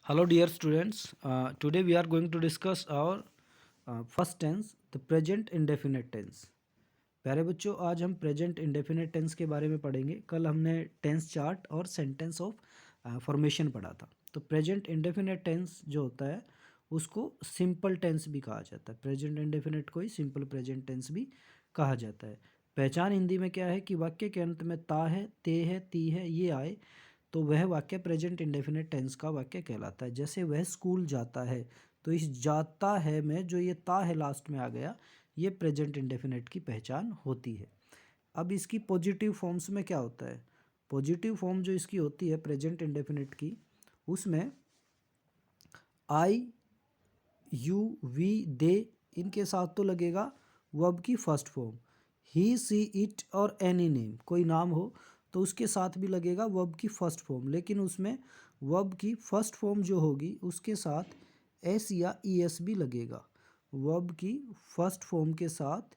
Hello, dear students. Today we are going to discuss our first tense, the present indefinite tense. प्यारे बच्चों, आज हम present indefinite tense के बारे में पढ़ेंगे। कल हमने टेंस चार्ट और सेंटेंस ऑफ फॉर्मेशन पढ़ा था। तो प्रेजेंट इंडेफिनिट टेंस जो होता है उसको सिंपल टेंस भी कहा जाता है। प्रेजेंट इंडेफिनिट को ही सिंपल प्रेजेंट टेंस भी कहा जाता है। पहचान हिंदी में क्या है कि वाक्य के अंत में ता है, ते है, ती है, ये आए तो वह वाक्य प्रेजेंट इंडेफिनिट टेंस का वाक्य कहलाता है। जैसे वह स्कूल जाता है, तो इस जाता है में जो ये ता है लास्ट में आ गया, ये प्रेजेंट इंडेफिनिट की पहचान होती है। अब इसकी पॉजिटिव फॉर्म्स में क्या होता है? पॉजिटिव फॉर्म जो इसकी होती है प्रेजेंट इंडेफिनिट की, उसमें आई, यू, वी, दे इनके साथ तो लगेगा वर्ब की first form. He, she, it और एनी नेम, कोई नाम हो तो उसके साथ भी लगेगा वर्ब की फर्स्ट फॉर्म। लेकिन उसमें वर्ब की फर्स्ट फॉर्म जो होगी उसके साथ एस या ई एस भी लगेगा। वर्ब की फर्स्ट फॉर्म के साथ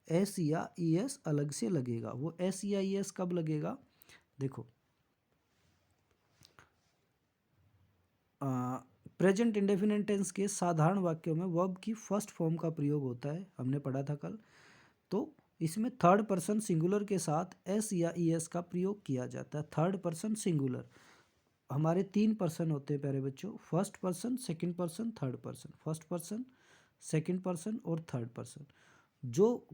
एस या ई एस अलग से लगेगा। वो एस या ई एस कब लगेगा? देखो, प्रेजेंट इंडेफिनिट टेंस के साधारण वाक्यों में वर्ब की फर्स्ट फॉर्म का प्रयोग होता है, हमने पढ़ा था कल। तो इसमें थर्ड पर्सन सिंगुलर के साथ एस या ई एस का प्रयोग किया जाता है। थर्ड पर्सन सिंगुलर, हमारे तीन पर्सन होते हैं प्यारे बच्चों, first person, second person, third person. First person, second person और थर्ड पर्सन। जो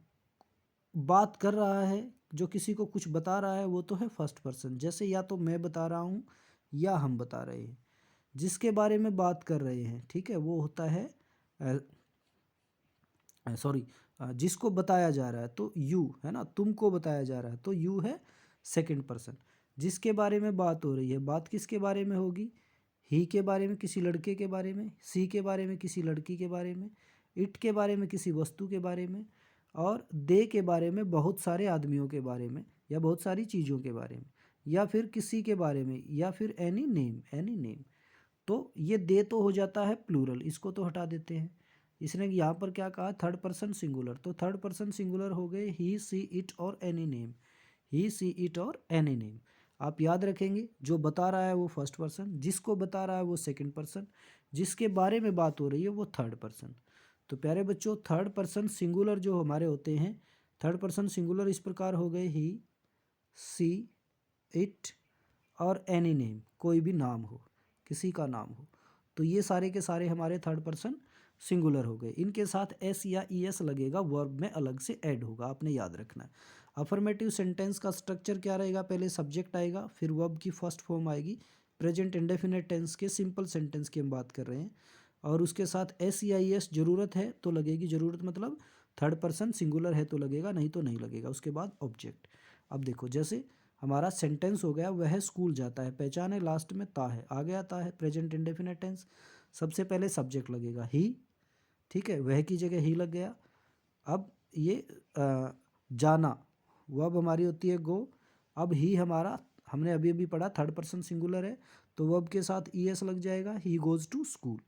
बात कर रहा है, जो किसी को कुछ बता रहा है, वो तो है फर्स्ट पर्सन। जैसे या तो मैं बता रहा हूँ या हम बता रहे हैं। जिसके बारे में बात कर रहे हैं, ठीक है, वो होता है सॉरी, जिसको बताया जा रहा है तो यू है ना, तुमको बताया जा रहा है तो यू है सेकंड पर्सन। जिसके बारे में बात हो रही है, बात किसके बारे में होगी? ही के बारे में, किसी लड़के के बारे में, सी के बारे में, किसी लड़की के बारे में, इट के बारे में, किसी वस्तु के बारे में, और दे के बारे में, बहुत सारे आदमियों के बारे में या बहुत सारी चीज़ों के बारे में, या फिर किसी के बारे में, या फिर एनी नेम, एनी नेम। तो ये दे तो हो जाता है प्लूरल, इसको तो हटा देते हैं। इसने यहाँ पर क्या कहा? Third person singular. तो थर्ड पर्सन सिंगुलर हो गए ही, सी, इट और any name. He, she, it और एनी नेम। आप याद रखेंगे, जो बता रहा है वो फर्स्ट पर्सन, जिसको बता रहा है वो सेकंड पर्सन, जिसके बारे में बात हो रही है वो थर्ड पर्सन। तो प्यारे बच्चों, थर्ड पर्सन सिंगुलर जो हमारे होते हैं, थर्ड पर्सन सिंगुलर इस प्रकार हो गए ही, सी, इट और एनी नेम, कोई भी नाम हो, किसी का नाम हो। तो ये सारे के सारे हमारे थर्ड पर्सन सिंगुलर हो गए। इनके साथ एस या ई एस लगेगा, वर्ब में अलग से ऐड होगा, आपने याद रखना है। अफर्मेटिव सेंटेंस का स्ट्रक्चर क्या रहेगा? पहले सब्जेक्ट आएगा, फिर वर्ब की फर्स्ट फॉर्म आएगी। प्रेजेंट इंडेफिनिट टेंस के सिंपल सेंटेंस की हम बात कर रहे हैं। और उसके साथ एस या ई एस ज़रूरत है तो लगेगी, ज़रूरत मतलब थर्ड पर्सन सिंगुलर है तो लगेगा, नहीं तो नहीं लगेगा। उसके बाद ऑब्जेक्ट। अब देखो, जैसे हमारा सेंटेंस हो गया वह स्कूल जाता है, पहचान है, लास्ट में ता है, आ गया ता है, प्रेजेंट इंडेफिनिट टेंस। सबसे पहले सब्जेक्ट लगेगा ही, ठीक है, वह की जगह ही लग गया। अब ये जाना, वर्ब हमारी होती है गो। अब ही हमारा, हमने अभी अभी पढ़ा थर्ड पर्सन सिंगुलर है, तो वर्ब के साथ ई एस लग जाएगा, ही गोज़ टू स्कूल।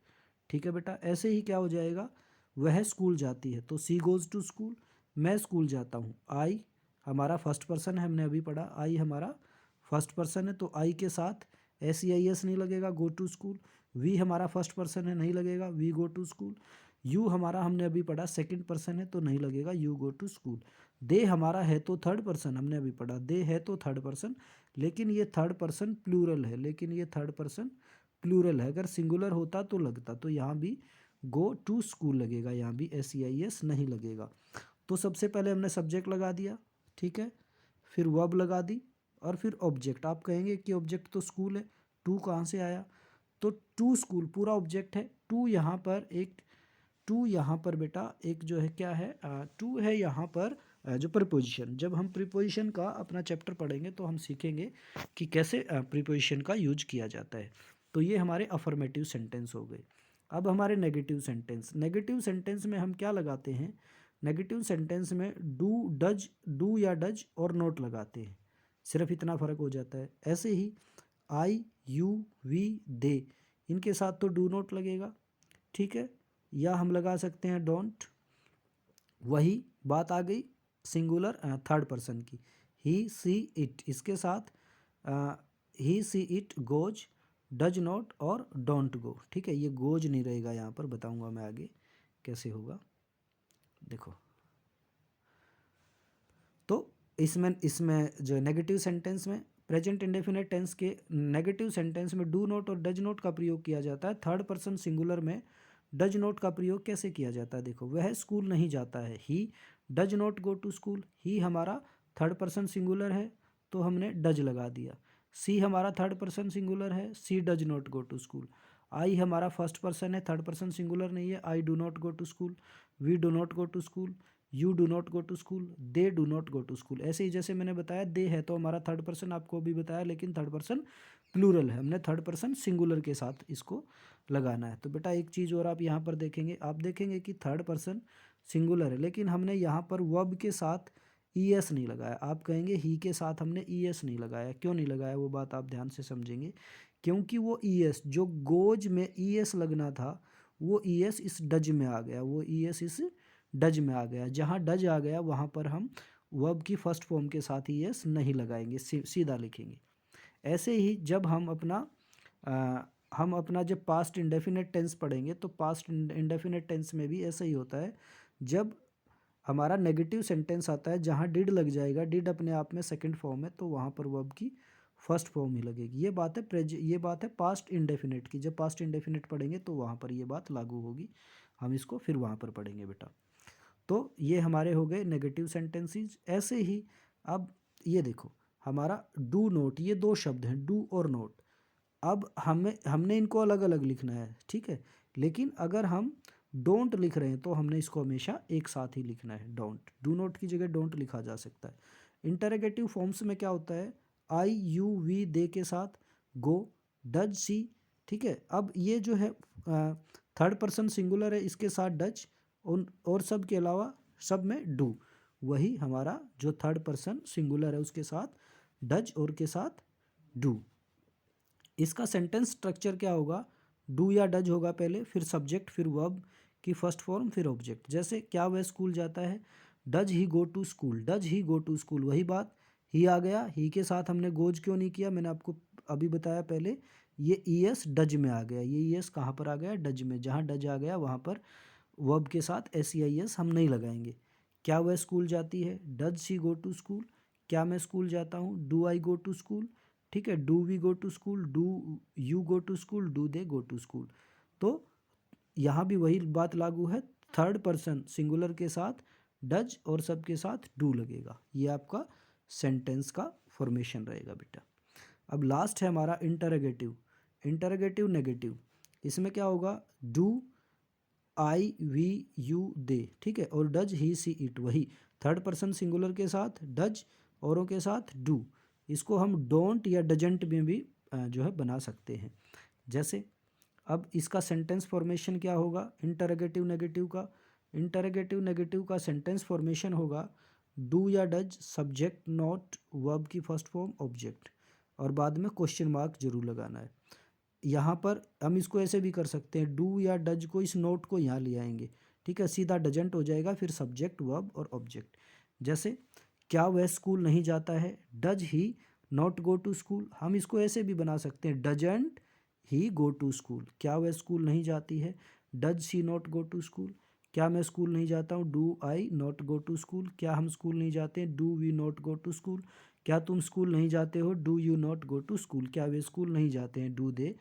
ठीक है बेटा, ऐसे ही क्या हो जाएगा? वह स्कूल जाती है तो सी गोज़ टू स्कूल। मैं स्कूल जाता हूँ, आई हमारा फर्स्ट पर्सन है, हमने अभी पढ़ा आई हमारा फर्स्ट पर्सन है, तो आई के साथ एस ई आई एस नहीं लगेगा, गो टू स्कूल। वी हमारा फर्स्ट पर्सन है, नहीं लगेगा, we go to school. You हमारा, हमने अभी पढ़ा सेकंड पर्सन है तो नहीं लगेगा, यू गो टू स्कूल। दे हमारा है तो थर्ड पर्सन, हमने अभी पढ़ा दे है तो थर्ड पर्सन, लेकिन ये थर्ड पर्सन प्लूरल है, लेकिन ये थर्ड पर्सन प्लूरल है। अगर सिंगुलर होता तो लगता, तो यहाँ भी गो टू स्कूल लगेगा, यहाँ भी एस ई आई एस नहीं लगेगा। तो सबसे पहले हमने सब्जेक्ट लगा दिया, ठीक है, फिर वर्ब लगा दी, और फिर ऑब्जेक्ट। आप कहेंगे कि ऑब्जेक्ट तो स्कूल है, टू कहाँ से आया? तो टू स्कूल पूरा ऑब्जेक्ट है। टू यहाँ पर एक, टू यहाँ पर बेटा एक जो है क्या है, टू है यहाँ पर जो प्रीपोजिशन। जब हम प्रीपोजिशन का अपना चैप्टर पढ़ेंगे तो हम सीखेंगे कि कैसे प्रीपोजिशन का यूज किया जाता है। तो ये हमारे अफर्मेटिव सेंटेंस हो गए। अब हमारे नेगेटिव सेंटेंस। नेगेटिव सेंटेंस में हम क्या लगाते हैं? नेगेटिव सेंटेंस में डू, डज, डू या डज और नोट लगाते हैं, सिर्फ इतना फ़र्क हो जाता है। ऐसे ही आई, यू, वी, दे, इनके साथ तो डू नोट लगेगा, ठीक है, या हम लगा सकते हैं डोंट। वही बात आ गई सिंगुलर थर्ड पर्सन की, ही, सी, इट, इसके साथ ही, she, it goes does not और डोंट गो। ठीक है, ये गोज नहीं रहेगा यहाँ पर, बताऊंगा मैं आगे कैसे होगा। देखो, तो इसमें इसमें जो नेगेटिव सेंटेंस में, प्रेजेंट इंडेफिनिट टेंस के नेगेटिव सेंटेंस में डू नॉट और डज नॉट का प्रयोग किया जाता है। थर्ड पर्सन सिंगुलर में डज नॉट का प्रयोग कैसे किया जाता है? देखो, वह स्कूल नहीं जाता है, he does not go to school. He हमारा थर्ड पर्सन सिंगुलर है तो हमने डज लगा दिया। सी हमारा थर्ड पर्सन सिंगुलर है, she does not go to school. I हमारा फर्स्ट पर्सन है, थर्ड पर्सन सिंगुलर नहीं है, I do not go to school. We do not go to school, you do not go to school, they do not go to school. ऐसे ही जैसे मैंने बताया, दे है तो हमारा थर्ड पर्सन, आपको भी बताया, लेकिन थर्ड पर्सन प्लूरल है, हमने थर्ड पर्सन सिंगुलर के साथ इसको लगाना है। तो बेटा एक चीज़ और आप यहाँ पर देखेंगे, आप देखेंगे कि थर्ड पर्सन सिंगुलर है, लेकिन हमने यहाँ पर वर्ब के साथ ई एस नहीं लगाया। आप कहेंगे ही के साथ हमने ई एस नहीं लगाया, क्यों नहीं लगाया? वो बात आप ध्यान से समझेंगे। क्योंकि वो ई एस जो गोज में ई एस लगना था, वो ई एस इस डज में आ गया, वो ई एस इस डज में आ गया। जहाँ डज आ गया वहाँ पर हम वर्ब की फर्स्ट फॉर्म के साथ ई एस नहीं लगाएंगे, सीधा लिखेंगे। ऐसे ही जब हम अपना जब पास्ट इंडेफिनिट टेंस पढ़ेंगे तो पास्ट इंडेफिनिट टेंस में भी ऐसा ही होता है। जब हमारा नेगेटिव सेंटेंस आता है जहाँ डिड लग जाएगा, डिड अपने आप में सेकंड फॉर्म है, तो वहाँ पर वर्ब की फर्स्ट फॉर्म ही लगेगी। ये बात है पास्ट इंडेफिनिट की। जब पास्ट इंडेफिनिट पढ़ेंगे तो वहाँ पर ये बात लागू होगी, हम इसको फिर वहाँ पर पढ़ेंगे बेटा। तो ये हमारे हो गए नेगेटिव सेंटेंसेस। ऐसे ही अब ये देखो, हमारा डू नोट, ये दो शब्द हैं, डू और नोट। अब हमने इनको अलग अलग लिखना है, ठीक है, लेकिन अगर हम डोंट लिख रहे हैं तो हमने इसको हमेशा एक साथ ही लिखना है। डोंट, डू नोट की जगह डोंट लिखा जा सकता है। इंटरोगेटिव फॉर्म्स में क्या होता है? आई यू वी दे के साथ गो, डज सी। ठीक है, अब ये जो है थर्ड पर्सन सिंगुलर है, इसके साथ डज, और सब के अलावा सब में डू। वही हमारा जो थर्ड पर्सन सिंगुलर है उसके साथ डज और के साथ डू। इसका सेंटेंस स्ट्रक्चर क्या होगा? डू या डज होगा पहले, फिर सब्जेक्ट, फिर वर्ब की फर्स्ट फॉर्म, फिर ऑब्जेक्ट। जैसे क्या वह स्कूल जाता है? Does he go to school, does he go to school. वही बात, ही आ गया, ही के साथ हमने गोज क्यों नहीं किया? मैंने आपको अभी बताया पहले, ये ई एस डज में आ गया। ये ई एस कहाँ पर आ गया? डज में। जहाँ डज आ गया वहाँ पर वर्ब के साथ एस ई आई एस हम नहीं लगाएंगे। क्या वह स्कूल जाती है? Does she go to school. क्या मैं स्कूल जाता हूँ? Do I go to school. ठीक है, do we go to school, do you go to school, do they go to school. तो यहाँ भी वही बात लागू है, थर्ड पर्सन सिंगुलर के साथ डज और सब के साथ डू लगेगा। ये आपका सेंटेंस का फॉर्मेशन रहेगा बेटा। अब लास्ट है हमारा इंटरोगेटिव। इंटरोगेटिव नेगेटिव, इसमें क्या होगा? Do I we you they, ठीक है, और डज ही सी इट। वही थर्ड पर्सन सिंगुलर के साथ डज, औरों के साथ डू। इसको हम डोंट या डजंट में भी जो है बना सकते हैं। जैसे अब इसका सेंटेंस फॉर्मेशन क्या होगा इंटरोगेटिव नेगेटिव का? इंटरोगेटिव नेगेटिव का सेंटेंस फॉर्मेशन होगा डू या डज, सब्जेक्ट नॉट, वर्ब की फर्स्ट फॉर्म, ऑब्जेक्ट, और बाद में क्वेश्चन मार्क जरूर लगाना है। यहाँ पर हम इसको ऐसे भी कर सकते हैं, डू या डज को, इस नोट को यहाँ ले आएंगे, ठीक है, सीधा डजंट हो जाएगा, फिर सब्जेक्ट, वर्ब और ऑब्जेक्ट। जैसे क्या वह स्कूल नहीं जाता है? Does he not go to school. हम इसको ऐसे भी बना सकते हैं, doesn't he go to school. क्या वह स्कूल नहीं जाती है? Does she not go to school. क्या मैं स्कूल नहीं जाता हूँ? Do I not go to school. क्या हम स्कूल नहीं जाते हैं? Do we not go to school. क्या तुम स्कूल नहीं जाते हो? Do you not go to school. क्या वे स्कूल नहीं जाते हैं? Do they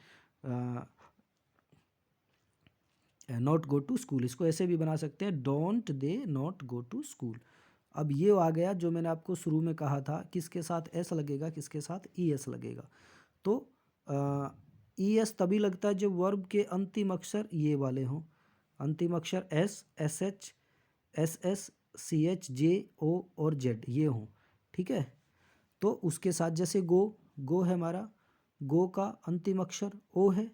not go to school. इसको ऐसे भी बना सकते हैं, don't they not go to school. अब ये आ गया जो मैंने आपको शुरू में कहा था, किसके साथ एस लगेगा, किसके साथ ई एस लगेगा। तो ई एस तभी लगता है जब वर्ब के अंतिम अक्षर ये वाले हों, अंतिम अक्षर S, S H, S S, C H, J, O और जेड ये हों, ठीक है। तो उसके साथ जैसे गो, गो है हमारा, गो का अंतिम अक्षर ओ है,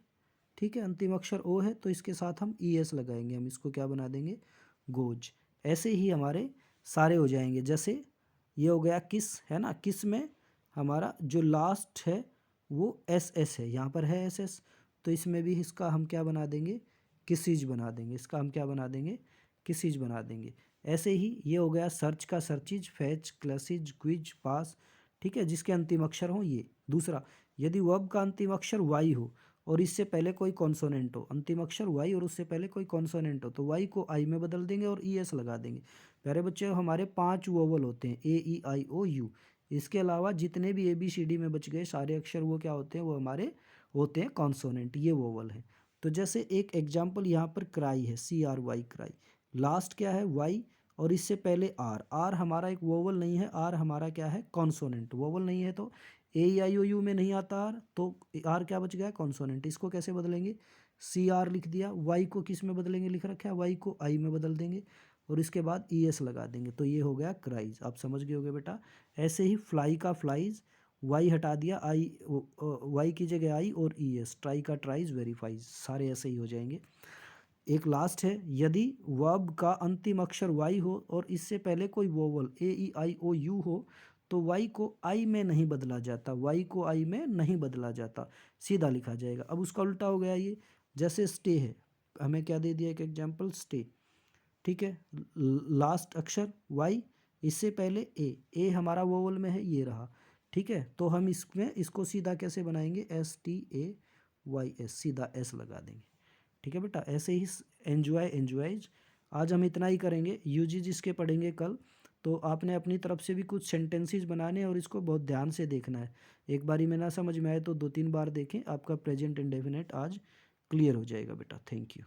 ठीक है, अंतिम अक्षर ओ है, तो इसके साथ हम ई एस लगाएंगे, हम इसको क्या बना देंगे? गोज। ऐसे ही हमारे सारे हो जाएंगे। जैसे ये हो गया किस, है ना, किस में हमारा जो लास्ट है वो एस एस है, यहाँ पर है एस एस, तो इसमें भी इसका हम क्या बना देंगे? किसीज बना देंगे। इसका हम क्या बना देंगे? किसीज बना देंगे। ऐसे ही ये हो गया सर्च का सर्चिज, फैच, क्लासिज, क्विज, पास, ठीक है, जिसके अंतिम अक्षर हों ये। दूसरा यदि वर्ब का अंतिम अक्षर वाई हो और इससे पहले कोई कॉन्सोनेंट हो, अंतिम अक्षर वाई और उससे पहले कोई कॉन्सोनेंट हो, तो वाई को आई में बदल देंगे और ई एस लगा देंगे। प्यारे बच्चे, हमारे 5 वोवल होते हैं, ए ई आई ओ यू। इसके अलावा जितने भी ए बी सी डी में बच गए सारे अक्षर वो क्या होते हैं, वो हमारे होते हैं कॉन्सोनेंट, ये वोवल है। तो जैसे एक एग्जाम्पल यहाँ पर क्राई है, C R Y cry, last क्या है वाई और इससे पहले आर। आर हमारा एक वोवल नहीं है, आर हमारा क्या है कॉन्सोनेंट। वोवल नहीं है तो ए आई ओ यू में नहीं आता आर, तो आर क्या बच गया कॉन्सोनेंट। इसको कैसे बदलेंगे, सी आर लिख दिया, वाई को किस में बदलेंगे, लिख रखा है वाई को आई में बदल देंगे और इसके बाद ई एस लगा देंगे, तो ये हो गया क्राइज। आप समझ गए होगे बेटा। ऐसे ही फ्लाई का फ्लाइज, वाई हटा दिया, आई वाई की जगह आई और ई एस, ट्राई का ट्राइज, वेरीफाइज, सारे ऐसे ही हो जाएंगे। एक लास्ट है, यदि वर्ब का अंतिम अक्षर वाई हो और इससे पहले कोई vowel A E I O you हो तो वाई को आई में नहीं बदला जाता, वाई को आई में नहीं बदला जाता, सीधा लिखा जाएगा। अब उसका उल्टा हो गया ये, जैसे स्टे है, हमें क्या दे दिया एक एग्जाम्पल स्टे, ठीक है, लास्ट अक्षर वाई, इससे पहले ए हमारा वोवल में है, ये रहा, ठीक है। तो हम इसमें इसको सीधा कैसे बनाएंगे, S T A Y S, सीधा एस लगा देंगे, ठीक है बेटा। ऐसे ही एन्जॉय एन्जॉयज, आज हम इतना ही करेंगे। यूजी जिसके पढ़ेंगे कल, तो आपने अपनी तरफ से भी कुछ सेंटेंसेस बनाने हैं और इसको बहुत ध्यान से देखना है। एक बारी में ना समझ में आए तो 2-3 बार देखें, आपका प्रेजेंट इंडेफिनेट आज क्लियर हो जाएगा बेटा। Thank you.